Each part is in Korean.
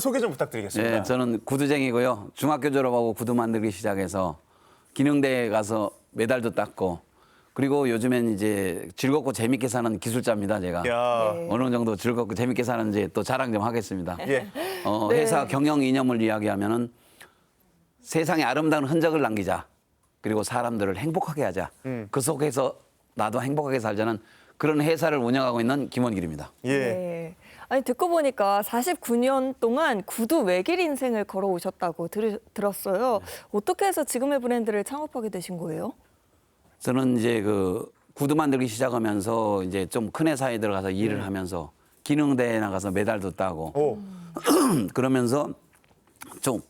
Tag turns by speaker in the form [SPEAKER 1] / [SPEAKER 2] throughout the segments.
[SPEAKER 1] 소개 좀 부탁드리겠습니다.
[SPEAKER 2] 네, 저는 구두쟁이고요. 중학교 졸업하고 구두 만들기 시작해서 기능대에 가서 메달도 땄고 그리고 요즘엔 이제 즐겁고 재밌게 사는 기술자입니다, 제가.
[SPEAKER 1] 야,
[SPEAKER 2] 어느 정도 즐겁고 재밌게 사는지 또 자랑 좀 하겠습니다.
[SPEAKER 1] 예.
[SPEAKER 2] 회사 경영 이념을 이야기하면은 세상에 아름다운 흔적을 남기자. 그리고 사람들을 행복하게 하자. 그 속에서 나도 행복하게 살자는 그런 회사를 운영하고 있는 김원길입니다.
[SPEAKER 1] 예.
[SPEAKER 3] 네. 아니 듣고 보니까 49년 동안 구두 외길 인생을 걸어오셨다고 들었어요. 어떻게 해서 지금의 브랜드를 창업하게 되신 거예요?
[SPEAKER 2] 저는 이제 그 구두 만들기 시작하면서 이제 좀 큰 회사에 들어가서 일을 하면서 기능대에 나가서 메달도 따고
[SPEAKER 1] 오,
[SPEAKER 2] 그러면서 좀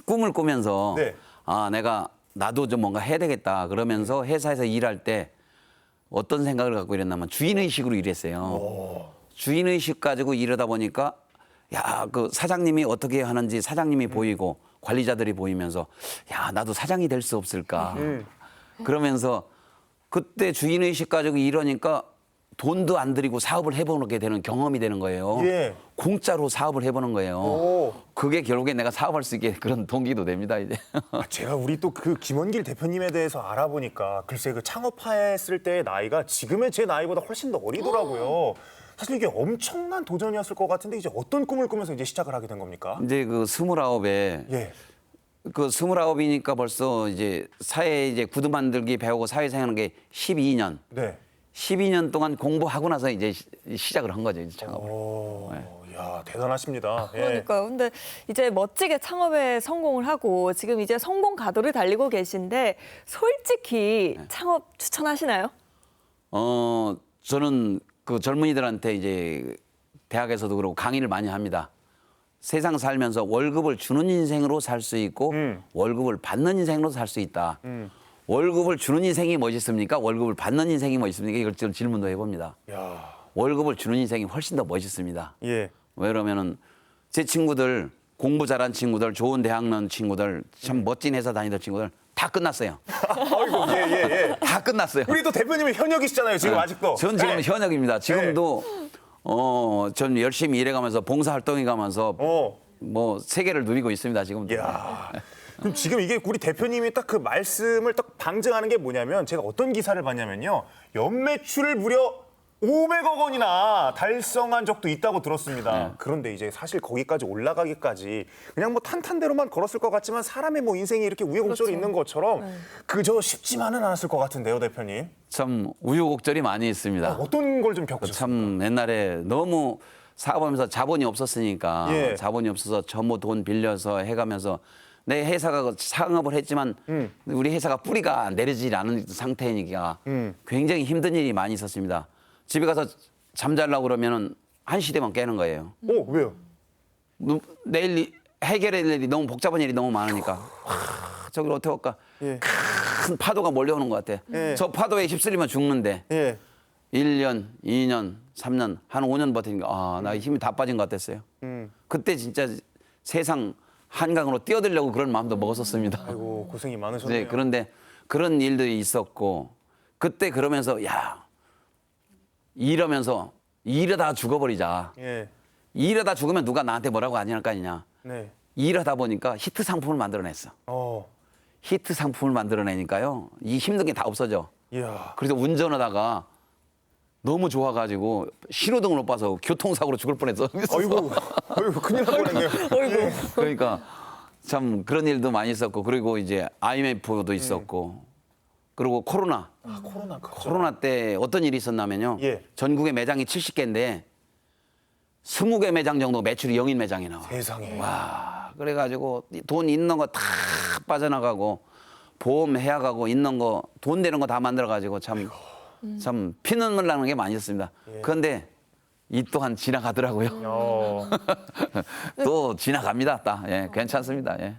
[SPEAKER 2] 꿈을 꾸면서
[SPEAKER 1] 네.
[SPEAKER 2] 아 내가 나도 좀 뭔가 해야 되겠다 그러면서 회사에서 일할 때 어떤 생각을 갖고 일했냐면 주인의식으로 일했어요. 주인의식 가지고 일하다 보니까 야 그 사장님이 어떻게 하는지 사장님이 보이고 관리자들이 보이면서 야 나도 사장이 될 수 없을까 그러면서 그때 주인의식 가지고 이러니까 돈도 안 들이고 사업을 해보게 되는 경험이 되는 거예요.
[SPEAKER 1] 예.
[SPEAKER 2] 공짜로 사업을 해보는 거예요.
[SPEAKER 1] 오.
[SPEAKER 2] 그게 결국에 내가 사업할 수 있게 그런 동기도 됩니다, 이제.
[SPEAKER 1] 제가 우리 또 그 김원길 대표님에 대해서 알아보니까 글쎄 그 창업했을 때의 나이가 지금의 제 나이보다 훨씬 더 어리더라고요. 사실 이게 엄청난 도전이었을 것 같은데 이제 어떤 꿈을 꾸면서 이제 시작을 하게 된 겁니까?
[SPEAKER 2] 이제 그 29에
[SPEAKER 1] 예.
[SPEAKER 2] 그 29이니까 벌써 이제 사회 이제 구두 만들기 배우고 사회생활하는 게 12년.
[SPEAKER 1] 네.
[SPEAKER 2] 12년 동안 공부하고 나서 이제 시작을 한 거죠, 이제 창업을.
[SPEAKER 1] 오, 야 대단하십니다. 예.
[SPEAKER 3] 그러니까요. 근데 이제 멋지게 창업에 성공을 하고 지금 이제 성공 가도를 달리고 계신데 솔직히 창업 추천하시나요?
[SPEAKER 2] 저는 그 젊은이들한테 이제 대학에서도 그러고 강의를 많이 합니다. 세상 살면서 월급을 주는 인생으로 살 수 있고 월급을 받는 인생으로 살 수 있다. 월급을 주는 인생이 멋있습니까? 월급을 받는 인생이 멋있습니까? 이걸 좀 질문도 해봅니다.
[SPEAKER 1] 야.
[SPEAKER 2] 월급을 주는 인생이 훨씬 더 멋있습니다.
[SPEAKER 1] 예.
[SPEAKER 2] 왜 그러면은 제 친구들 공부 잘한 친구들 좋은 대학 나온 친구들 참 멋진 회사 다니던 친구들 다 끝났어요.
[SPEAKER 1] 아이고 예.
[SPEAKER 2] 다 끝났어요.
[SPEAKER 1] 우리 또 대표님이 현역이시잖아요 지금 아직도.
[SPEAKER 2] 전 지금
[SPEAKER 1] 네.
[SPEAKER 2] 현역입니다. 지금도 전 열심히 일해가면서 봉사활동해가면서 뭐 세계를 누리고 있습니다. 지금도.
[SPEAKER 1] 야. 그럼 지금 이게 우리 대표님이 딱 그 말씀을 딱 방증하는 게 뭐냐면 제가 어떤 기사를 봤냐면요. 연매출을 무려 500억 원이나 달성한 적도 있다고 들었습니다. 그런데 이제 사실 거기까지 올라가기까지 그냥 뭐 탄탄대로만 걸었을 것 같지만 사람의 뭐 인생이 이렇게 우여곡절이 있는 것처럼 그저 쉽지만은 않았을 것 같은데요, 대표님.
[SPEAKER 2] 참 우여곡절이 많이 있습니다.
[SPEAKER 1] 어떤 걸 좀 겪으셨어요?
[SPEAKER 2] 참 옛날에 너무 사업하면서 자본이 없었으니까
[SPEAKER 1] 예.
[SPEAKER 2] 자본이 없어서 전부 돈 빌려서 해가면서 내 회사가 창업을 했지만 우리 회사가 뿌리가 내려지지 않은 상태니까 굉장히 힘든 일이 많이 있었습니다. 집에 가서 잠자려고 그러면은 1시 되면 깨는 거예요.
[SPEAKER 1] 왜요?
[SPEAKER 2] 내일 해결할 일이 너무 복잡한 일이 너무 많으니까 저기를 어떻게 할까?
[SPEAKER 1] 예.
[SPEAKER 2] 큰 파도가 몰려오는 것 같아.
[SPEAKER 1] 예.
[SPEAKER 2] 저 파도에 휩쓸리면 죽는데
[SPEAKER 1] 예.
[SPEAKER 2] 1년, 2년, 3년, 한 5년 버티니까 나 힘이 다 빠진 것 같았어요. 그때 진짜 세상 한강으로 뛰어들려고 그런 마음도 먹었었습니다.
[SPEAKER 1] 아이고 고생이 많으셨네요.
[SPEAKER 2] 네, 그런데 그런 일들이 있었고 그때 그러면서 야 이러면서 이러다 죽어버리자.
[SPEAKER 1] 예.
[SPEAKER 2] 이러다 죽으면 누가 나한테 뭐라고 안 할 거 아니냐.
[SPEAKER 1] 네.
[SPEAKER 2] 이러다 보니까 히트 상품을 만들어냈어. 히트 상품을 만들어내니까요. 이 힘든 게 다 없어져.
[SPEAKER 1] 이야.
[SPEAKER 2] 그래서 운전하다가 너무 좋아가지고 신호등을 못 봐서 교통사고로 죽을 뻔했어.
[SPEAKER 1] 아이고 큰일 날 뻔했네요.
[SPEAKER 3] 어이구.
[SPEAKER 2] 그러니까 참 그런 일도 많이 있었고 그리고 이제 IMF도 있었고 그리고 코로나. 코로나 때 어떤 일이 있었냐면요.
[SPEAKER 1] 예.
[SPEAKER 2] 전국에 매장이 70개인데 20개 매장 정도 매출이 0인 매장이 나와.
[SPEAKER 1] 세상에.
[SPEAKER 2] 와, 그래가지고 돈 있는 거 다 빠져나가고 보험 해약하고 있는 거 돈 되는 거 다 만들어가지고 참 피눈물 나는 게 많이 있었습니다. 그런데 이 또한 지나가더라고요. 또 지나갑니다. 예, 괜찮습니다. 예.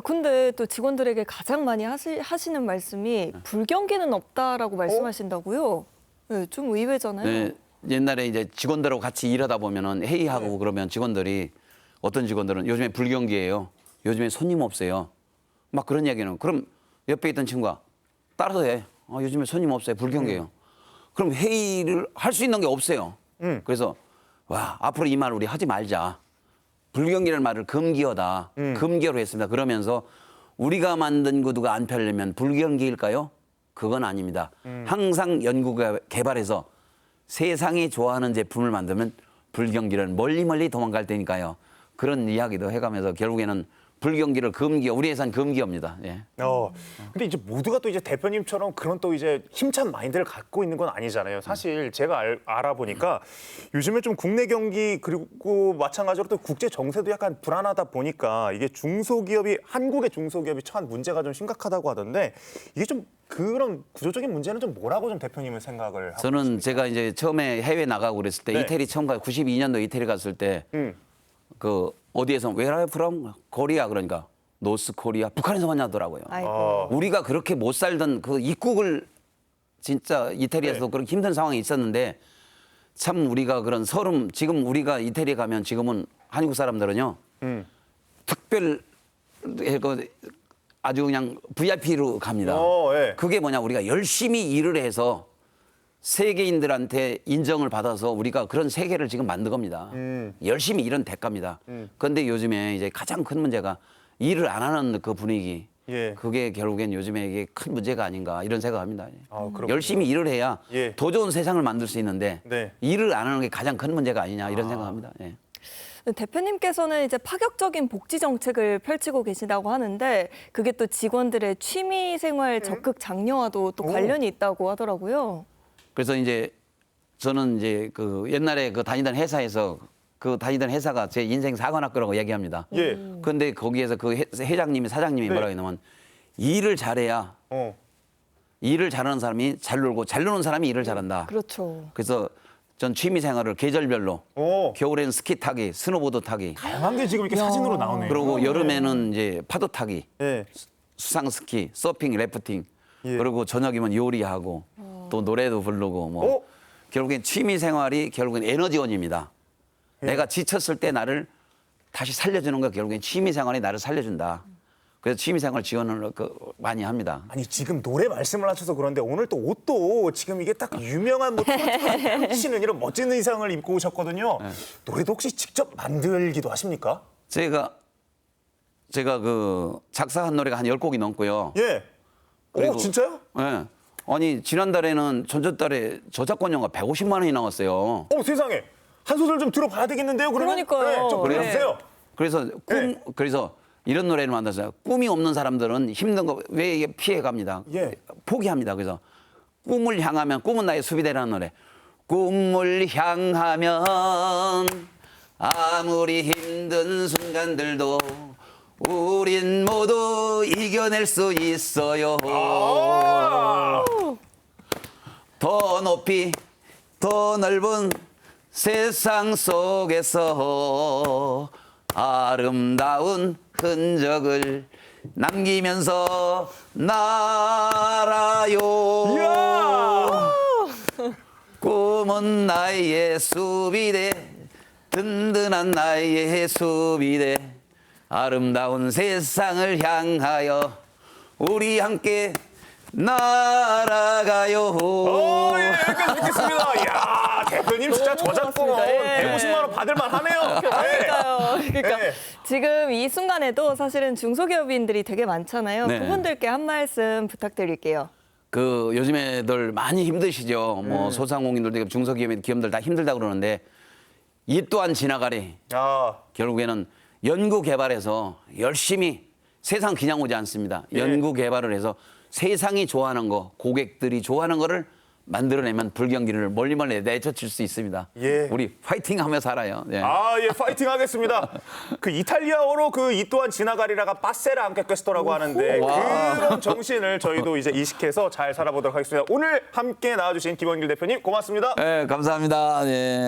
[SPEAKER 3] 근데 또 직원들에게 가장 많이 하시는 말씀이 불경기는 없다라고 말씀하신다고요? 네, 좀 의외잖아요.
[SPEAKER 2] 네, 옛날에 이제 직원들하고 같이 일하다 보면은 회의하고 그러면 직원들이 어떤 직원들은 요즘에 불경기예요. 요즘에 손님 없어요. 막 그런 이야기는 그럼 옆에 있던 친구가 따라서 해. 요즘에 손님 없어요. 불경기예요. 그럼 회의를 할 수 있는 게 없어요. 그래서 와 앞으로 이 말 우리 하지 말자. 불경기라는 말을 금기어다. 금기어로 했습니다. 그러면서 우리가 만든 구두가 안 팔리면 불경기일까요? 그건 아닙니다. 항상 연구 개발해서 세상이 좋아하는 제품을 만들면 불경기는 멀리 도망갈 테니까요. 그런 이야기도 해가면서 결국에는 불경기를 금기어, 우리 회사는 금기어입니다. 예.
[SPEAKER 1] 근데 이제 모두가 또 이제 대표님처럼 그런 또 이제 힘찬 마인드를 갖고 있는 건 아니잖아요. 사실 제가 알아보니까 요즘에 좀 국내 경기 그리고 마찬가지로 또 국제 정세도 약간 불안하다 보니까 이게 중소기업이 한국의 중소기업이 처한 문제가 좀 심각하다고 하던데 이게 좀 그런 구조적인 문제는 좀 뭐라고 좀 대표님은 생각을 하고
[SPEAKER 2] 저는
[SPEAKER 1] 계십니까?
[SPEAKER 2] 제가 이제 처음에 해외 나가고 그랬을 때
[SPEAKER 1] 네.
[SPEAKER 2] 이태리 처음 가 92년도 이태리 갔을 때 그 어디에서 Where are you from? 코리아 그러니까 노스 코리아 북한에서 왔냐더라고요.
[SPEAKER 3] 아이고.
[SPEAKER 2] 우리가 그렇게 못 살던 그 입국을 진짜 이태리에서도
[SPEAKER 1] 네.
[SPEAKER 2] 그런 힘든 상황이 있었는데 참 우리가 그런 서름 지금 우리가 이태리에 가면 지금은 한국 사람들은요 특별 그 아주 그냥 VIP로 갑니다.
[SPEAKER 1] 예.
[SPEAKER 2] 그게 뭐냐 우리가 열심히 일을 해서 세계인들한테 인정을 받아서 우리가 그런 세계를 지금 만든 겁니다. 열심히 일은 대가입니다. 그런데 요즘에 이제 가장 큰 문제가 일을 안 하는 그 분위기.
[SPEAKER 1] 예.
[SPEAKER 2] 그게 결국엔 요즘에 이게 큰 문제가 아닌가 이런 생각합니다.
[SPEAKER 1] 그렇군요.
[SPEAKER 2] 열심히 일을 해야
[SPEAKER 1] 예.
[SPEAKER 2] 더 좋은 세상을 만들 수 있는데
[SPEAKER 1] 네.
[SPEAKER 2] 일을 안 하는 게 가장 큰 문제가 아니냐 이런 생각합니다. 예.
[SPEAKER 3] 대표님께서는 이제 파격적인 복지 정책을 펼치고 계시다고 하는데 그게 또 직원들의 취미 생활 적극 장려와도 또 관련이 있다고 하더라고요.
[SPEAKER 2] 그래서 이제 저는 이제 그 옛날에 그 다니던 회사에서 그 다니던 회사가 제 인생 사관학교라고 얘기합니다.
[SPEAKER 1] 예.
[SPEAKER 2] 근데 거기에서 그 회장님이 사장님이
[SPEAKER 1] 네.
[SPEAKER 2] 뭐라고 했냐면 일을 잘해야 일을 잘하는 사람이 잘 놀고 잘 노는 사람이 일을 잘한다.
[SPEAKER 3] 그렇죠.
[SPEAKER 2] 그래서 전 취미 생활을 계절별로 겨울에는 스키 타기, 스노보드 타기,
[SPEAKER 1] 다양한 게 지금 이렇게 사진으로 나오네요.
[SPEAKER 2] 그리고 여름에는 이제 파도 타기,
[SPEAKER 1] 예.
[SPEAKER 2] 수상 스키, 서핑, 래프팅,
[SPEAKER 1] 예.
[SPEAKER 2] 그리고 저녁이면 요리하고 또 노래도 부르고 뭐 결국엔 취미 생활이 결국엔 에너지원입니다. 내가 지쳤을 때 나를 다시 살려주는 거 결국엔 취미 생활이 나를 살려준다. 그래서 취미 생활 지원을 많이 합니다.
[SPEAKER 1] 아니 지금 노래 말씀을 하셔서 그런데 오늘 또 옷도 지금 이게 딱 유명한 뭐 트로트가 훔치는 이런 멋진 의상을 입고 오셨거든요. 노래도 혹시 직접 만들기도 하십니까?
[SPEAKER 2] 제가 그 작사한 노래가 한 10곡이 넘고요.
[SPEAKER 1] 예.
[SPEAKER 2] 그리고-
[SPEAKER 1] 진짜요?
[SPEAKER 2] 예. 아니 지난달에는 전전달에 저작권료가 150만 원이 나왔어요.
[SPEAKER 1] 세상에. 한 소절 좀 들어봐야 되겠는데요, 그러면?
[SPEAKER 3] 그러니까요.
[SPEAKER 1] 네, 좀
[SPEAKER 3] 그래요?
[SPEAKER 1] 불러주세요.
[SPEAKER 2] 그래서
[SPEAKER 1] 네.
[SPEAKER 2] 그래서 이런 노래를 만들었어요. 꿈이 없는 사람들은 힘든 거 왜 이게 피해 갑니다.
[SPEAKER 1] 예.
[SPEAKER 2] 포기합니다. 그래서 꿈을 향하면 꿈은 나의 수비대라는 노래. 꿈을 향하면 아무리 힘든 순간들도 우린 모두 이겨낼 수 있어요. 더 높이 더 넓은 세상 속에서 아름다운 흔적을 남기면서 날아요. 꿈은 나의 수비대 든든한 나의 수비대 아름다운 세상을 향하여 우리 함께 날아가요.
[SPEAKER 1] 여기까지 듣겠습니다. 이야, 대표님 진짜 저작권
[SPEAKER 3] 고맙습니다. 예.
[SPEAKER 1] 150만 원 받을만 하네요.
[SPEAKER 3] 그러니까
[SPEAKER 1] 네.
[SPEAKER 3] 지금 이 순간에도 사실은 중소기업인들이 되게 많잖아요.
[SPEAKER 2] 네.
[SPEAKER 3] 그분들께 한 말씀 부탁드릴게요.
[SPEAKER 2] 그 요즘에들 많이 힘드시죠. 뭐 소상공인들도 중소기업들 다 힘들다 그러는데 이 또한 지나가리. 결국에는 연구 개발해서 열심히 세상 그냥 오지 않습니다. 연구 개발을 해서 세상이 좋아하는 거, 고객들이 좋아하는 거를 만들어내면 불경기를 멀리 내쫓을 수 있습니다.
[SPEAKER 1] 예.
[SPEAKER 2] 우리 파이팅하며 살아요. 예.
[SPEAKER 1] 예, 파이팅 하겠습니다. 그 이탈리아어로 그 이 또한 지나가리라가 빠세라 안케 퀘스토라고 하는데 그런 정신을 저희도 이제 이식해서 잘 살아보도록 하겠습니다. 오늘 함께 나와주신 김원길 대표님 고맙습니다.
[SPEAKER 2] 예, 감사합니다. 예.